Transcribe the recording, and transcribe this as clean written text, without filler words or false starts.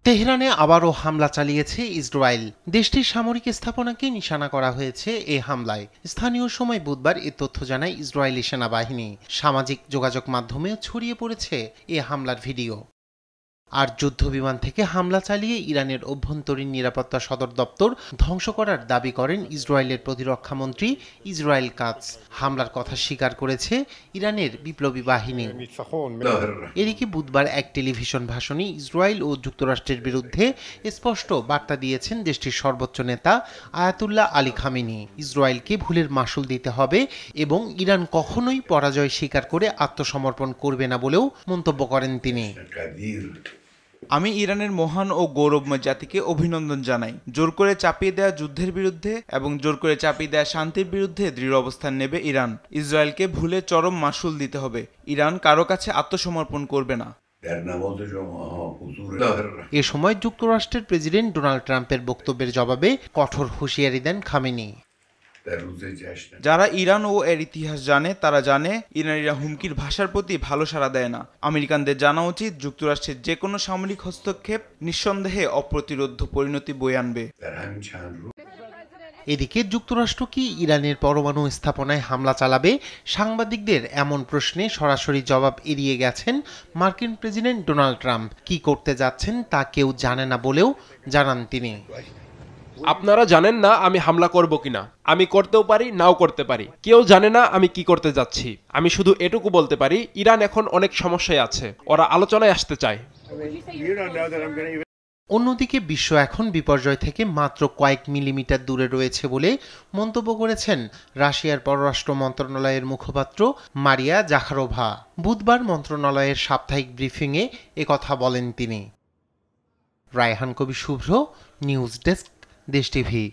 তেহরানে আবারও হামলা চালিয়েছে ইসরায়েল। দেশটির সামরিক স্থাপনাকে নিশানা করা হয়েছে এ হামলায়। স্থানীয় সময় বুধবার এ তথ্য জানায় ইসরায়েলি সেনাবাহিনী। সামাজিক যোগাযোগ মাধ্যমেও ছড়িয়ে পড়েছে এ হামলার ভিডিও। আর যুদ্ধবিমান থেকে হামলা চালিয়ে ইরানের অভ্যন্তরীণ নিরাপত্তা সদর দপ্তর ধ্বংস করার দাবি করেন ইসরায়েলের প্রতিরক্ষামন্ত্রী ইসরায়েল কাতস। হামলার কথা স্বীকার করেছে ইরানের বিপ্লবী বাহিনী। এদিকে বুধবার এক টেলিভিশন ভাষণে ইসরায়েল ও যুক্তরাষ্ট্রের বিরুদ্ধে স্পষ্ট বার্তা দিয়েছেন দেশটির সর্বোচ্চ নেতা আয়াতুল্লাহ আলী খামেনি। ইসরায়েলকে ভুলের মাসুল দিতে হবে এবং ইরান কখনোই পরাজয় স্বীকার করে আত্মসমর্পণ করবে না বলেও মন্তব্য করেন তিনি। আমি ইরানের মহান ও গৌরবময় জাতিকে অভিনন্দন জানাই। জোর করে চাপিয়ে দেওয়া যুদ্ধের বিরুদ্ধে এবং জোর করে চাপিয়ে দেওয়া শান্তির বিরুদ্ধে দৃঢ় অবস্থান নেবে ইরান। ইসরায়েলকে ভুলে চরম মাসুল দিতে হবে। ইরান কারো কাছে আত্মসমর্পণ করবে না। এ সময় যুক্তরাষ্ট্রের প্রেসিডেন্ট ডোনাল্ড ট্রাম্পের বক্তব্যের জবাবে কঠোর হুঁশিয়ারি দেন খামেনি। যারা ইরান ও এর ইতিহাস জানে তারা জানে ইরানিরা হুমকির ভাষার প্রতি ভালো সাড়া দেয় না। আমেরিকানদের জানা উচিত যুক্তরাষ্ট্রের যে কোনো সামরিক হস্তক্ষেপ নিঃসন্দেহে অপ্রতিরোধ্য পরিণতি বয়ে আনবে। এদিকে যুক্তরাষ্ট্র কি ইরানের পরমাণু স্থাপনায় হামলা চালাবে? সাংবাদিকদের এমন প্রশ্নে সরাসরি জবাব এড়িয়ে গেছেন মার্কিন প্রেসিডেন্ট ডোনাল্ড ট্রাম্প। কি করতে যাচ্ছেন তা কেউ জানে না বলেও জানান তিনি। আপনারা জানেন না আমি হামলা করব কিনা। আমি করতেও পারি, নাও করতে পারি। কেউ জানে না আমি কি করতে যাচ্ছি। আমি শুধু এটুকু বলতে পারি, ইরান এখন অনেক সমস্যায় আছে। ওরা আলোচনায় আসতে চায়। অন্যদিকে বিশ্ব এখন বিপর্যয় থেকে মাত্র কয়েক মিলিমিটার দূরে রয়েছে বলে মন্তব্য করেছেন রাশিয়ার পররাষ্ট্র মন্ত্রণালয়ের মুখপাত্র মারিয়া জাখারোভা। বুধবার মন্ত্রণালয়ের সাপ্তাহিক ব্রিফিংয়ে একথা বলেন তিনি। রায়হান কবি শুভ্র, নিউজ ডেস্ক, দেশ টিভি।